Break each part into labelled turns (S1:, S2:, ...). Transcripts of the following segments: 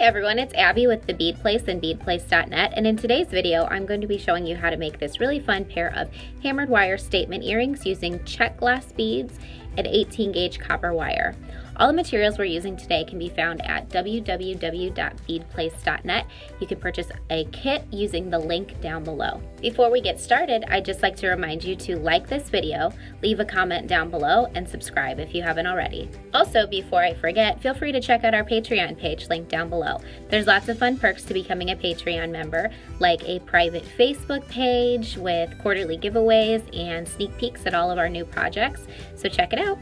S1: everyone, it's Abby with the Bead Place and beadplace.net, and in today's video I'm going to be showing you how to make this really fun pair of hammered wire statement earrings using check glass beads and 18 gauge copper wire. All the materials we're using today can be found at www.beadplace.net. You can purchase a kit using the link down below. Before we get started, I'd just like to remind you to like this video, leave a comment down below, and subscribe if you haven't already. Also, before I forget, feel free to check out our Patreon page linked down below. There's lots of fun perks to becoming a Patreon member, like a private Facebook page with quarterly giveaways and sneak peeks at all of our new projects, so check it out.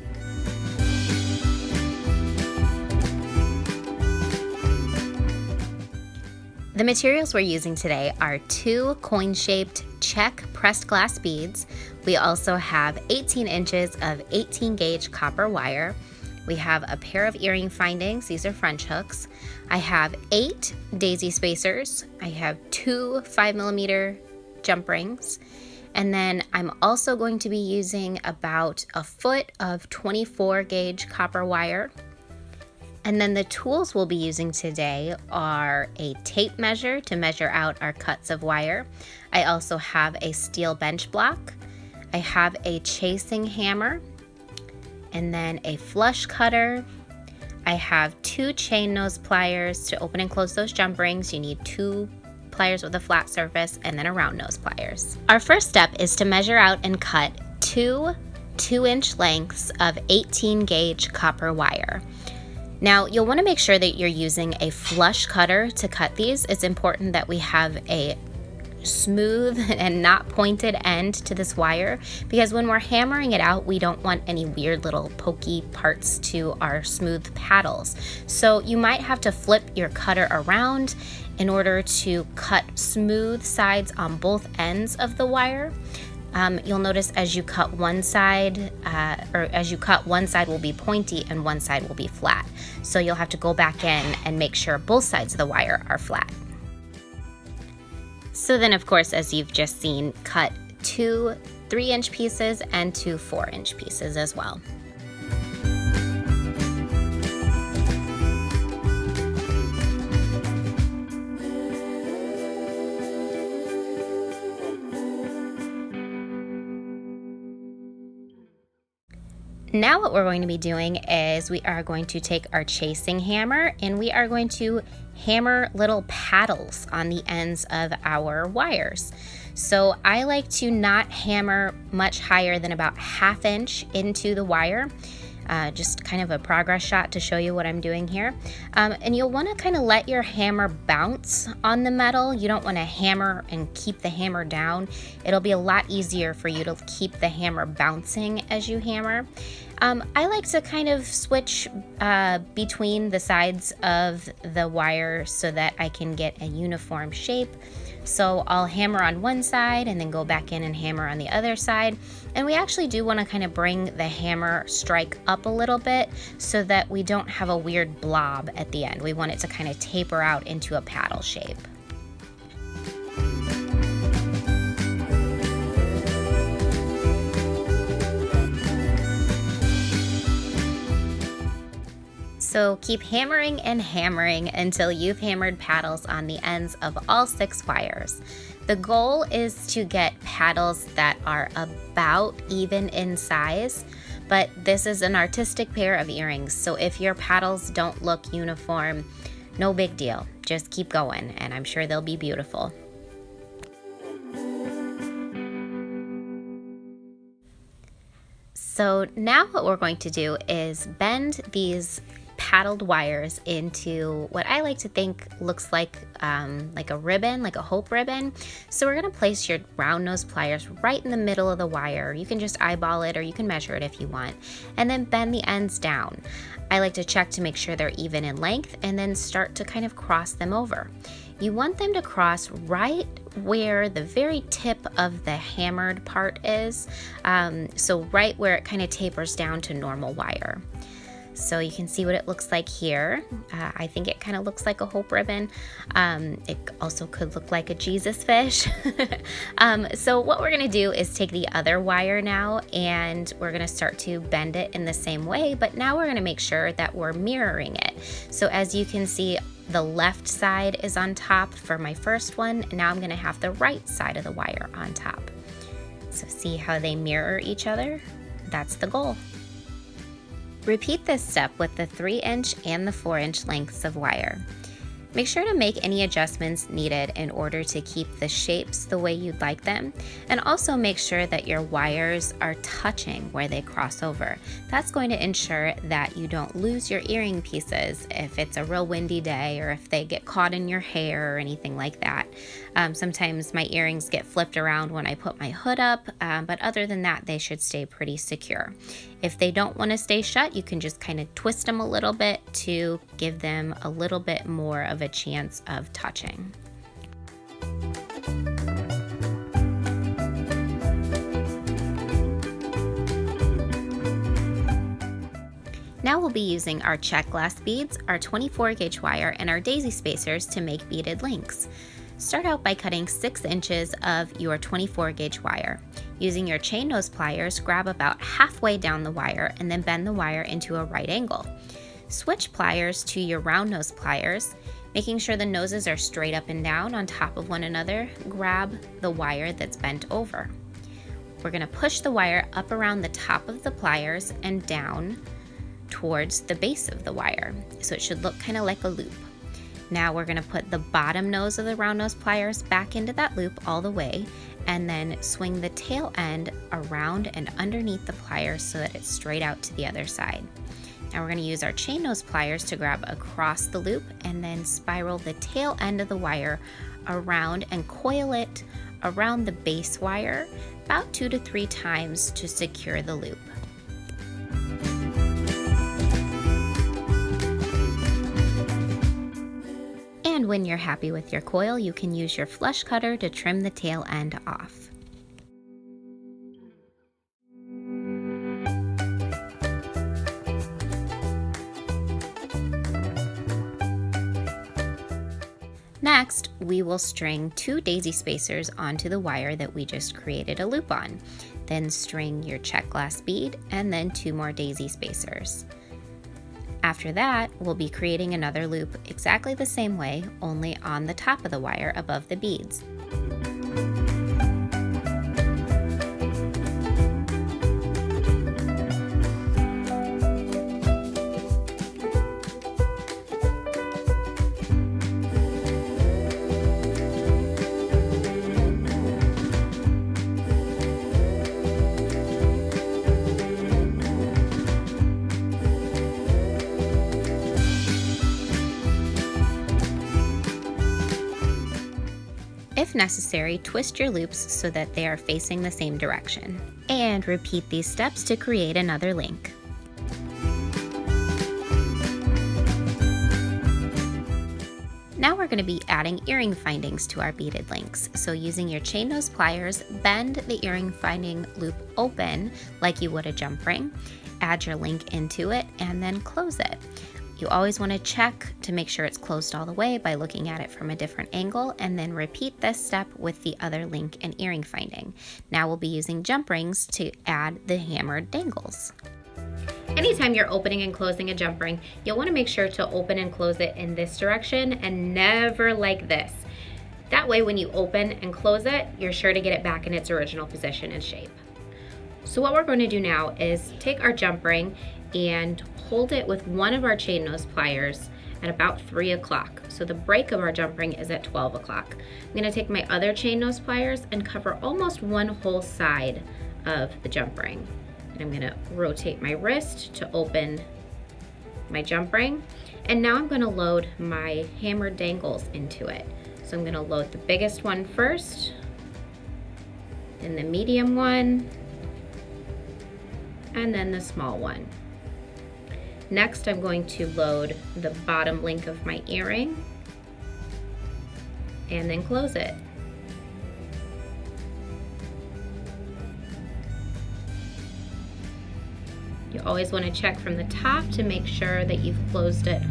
S1: The materials we're using today are 2 coin-shaped check pressed glass beads. We also have 18 inches of 18 gauge copper wire. We have a pair of earring findings. These are French hooks. I have 8 daisy spacers. I have 2 5mm jump rings. And then I'm also going to be using about a foot of 24 gauge copper wire. And then the tools we'll be using today are a tape measure to measure out our cuts of wire. I also have a steel bench block. I have a chasing hammer, and then a flush cutter. I have 2 chain nose pliers to open and close those jump rings. You need 2 pliers with a flat surface and then a round nose pliers. Our first step is to measure out and cut 2 2-inch lengths of 18 gauge copper wire. Now, you'll want to make sure that you're using a flush cutter to cut these. It's important that we have a smooth and not pointed end to this wire, because when we're hammering it out, we don't want any weird little pokey parts to our smooth paddles. So you might have to flip your cutter around in order to cut smooth sides on both ends of the wire. You'll notice as you cut one side, one side will be pointy and one side will be flat. So you'll have to go back in and make sure both sides of the wire are flat. So then, of course, as you've just seen, cut 2 3-inch pieces and 2 4-inch pieces as well. Now what we're going to be doing is we are going to take our chasing hammer and we are going to hammer little paddles on the ends of our wires. So I like to not hammer much higher than about 1/2 inch into the wire. Just kind of a progress shot to show you what I'm doing here. And you'll want to kind of let your hammer bounce on the metal. You don't want to hammer and keep the hammer down. It'll be a lot easier for you to keep the hammer bouncing as you hammer. I like to kind of switch between the sides of the wire so that I can get a uniform shape. So I'll hammer on one side and then go back in and hammer on the other side. And we actually do want to kind of bring the hammer strike up a little bit so that we don't have a weird blob at the end. We want it to kind of taper out into a paddle shape. So keep hammering and hammering until you've hammered paddles on the ends of all 6 wires. The goal is to get paddles that are about even in size, but this is an artistic pair of earrings, so if your paddles don't look uniform, no big deal. Just keep going, and I'm sure they'll be beautiful. So now what we're going to do is bend these paddled wires into what I like to think looks like a ribbon, like a hope ribbon. So we're going to place your round nose pliers right in the middle of the wire. You can just eyeball it or you can measure it if you want, and then bend the ends down. I like to check to make sure they're even in length and then start to kind of cross them over. You want them to cross right where the very tip of the hammered part is, so right where it kind of tapers down to normal wire. So you can see what it looks like here. I think it kind of looks like a hope ribbon. It also could look like a Jesus fish. So what we're gonna do is take the other wire now and we're gonna start to bend it in the same way, but now we're gonna make sure that we're mirroring it. So as you can see, the left side is on top for my first one, and now I'm gonna have the right side of the wire on top. So see how they mirror each other? That's the goal. Repeat this step with the 3-inch and the 4-inch lengths of wire. Make sure to make any adjustments needed in order to keep the shapes the way you'd like them, and also make sure that your wires are touching where they cross over. That's going to ensure that you don't lose your earring pieces if it's a real windy day or if they get caught in your hair or anything like that. Sometimes my earrings get flipped around when I put my hood up, but other than that, they should stay pretty secure. If they don't want to stay shut, you can just kind of twist them a little bit to give them a little bit more of a chance of touching. Now we'll be using our check glass beads, our 24 gauge wire, and our daisy spacers to make beaded links. Start out by cutting 6 inches of your 24 gauge wire. Using your chain nose pliers, grab about halfway down the wire and then bend the wire into a right angle. Switch pliers to your round nose pliers, making sure the noses are straight up and down on top of one another. Grab the wire that's bent over. We're going to push the wire up around the top of the pliers and down towards the base of the wire, so it should look kind of like a loop. Now we're going to put the bottom nose of the round nose pliers back into that loop all the way, and then swing the tail end around and underneath the pliers so that it's straight out to the other side. Now we're going to use our chain nose pliers to grab across the loop and then spiral the tail end of the wire around and coil it around the base wire about 2 to 3 times to secure the loop. And when you're happy with your coil, you can use your flush cutter to trim the tail end off. Next, we will string 2 daisy spacers onto the wire that we just created a loop on. Then string your check glass bead and then 2 more daisy spacers. After that, we'll be creating another loop exactly the same way, only on the top of the wire above the beads. If necessary, twist your loops so that they are facing the same direction. And repeat these steps to create another link. Now we're going to be adding earring findings to our beaded links. So using your chain nose pliers, bend the earring finding loop open like you would a jump ring, add your link into it, and then close it. You always want to check to make sure it's closed all the way by looking at it from a different angle, and then repeat this step with the other link and earring finding. Now we'll be using jump rings to add the hammered dangles. Anytime you're opening and closing a jump ring, you'll want to make sure to open and close it in this direction and never like this. That way when you open and close it, you're sure to get it back in its original position and shape. So what we're going to do now is take our jump ring and hold it with one of our chain nose pliers at about 3 o'clock. So the break of our jump ring is at 12 o'clock. I'm going to take my other chain nose pliers and cover almost one whole side of the jump ring. And I'm going to rotate my wrist to open my jump ring. And now I'm going to load my hammered dangles into it. So I'm going to load the biggest one first, then the medium one, and then the small one. Next, I'm going to load the bottom link of my earring and then close it. You always want to check from the top to make sure that you've closed it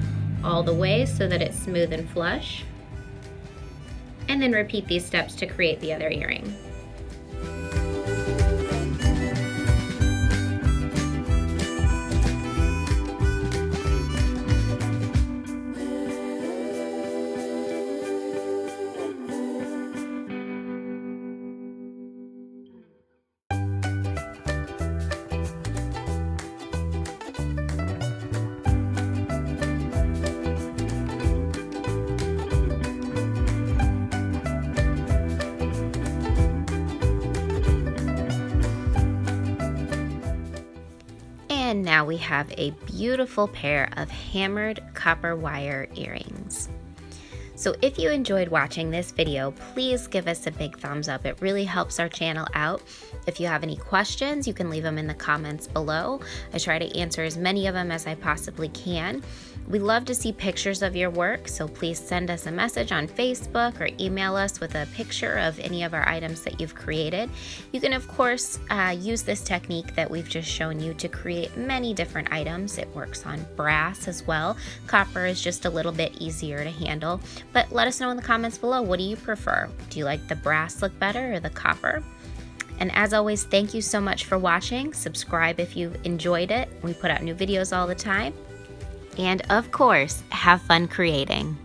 S1: all the way so that it's smooth and flush. And then repeat these steps to create the other earring. now we have a beautiful pair of hammered copper wire earrings. So if you enjoyed watching this video, please give us a big thumbs up. It really helps our channel out. If you have any questions, you can leave them in the comments below. I try to answer as many of them as I possibly can. We love to see pictures of your work, so please send us a message on Facebook or email us with a picture of any of our items that you've created. You can, of course, use this technique that we've just shown you to create many different items. It works on brass as well. Copper is just a little bit easier to handle, but let us know in the comments below, what do you prefer? Do you like the brass look better or the copper? And as always, thank you so much for watching. Subscribe if you've enjoyed it. We put out new videos all the time. And of course, have fun creating.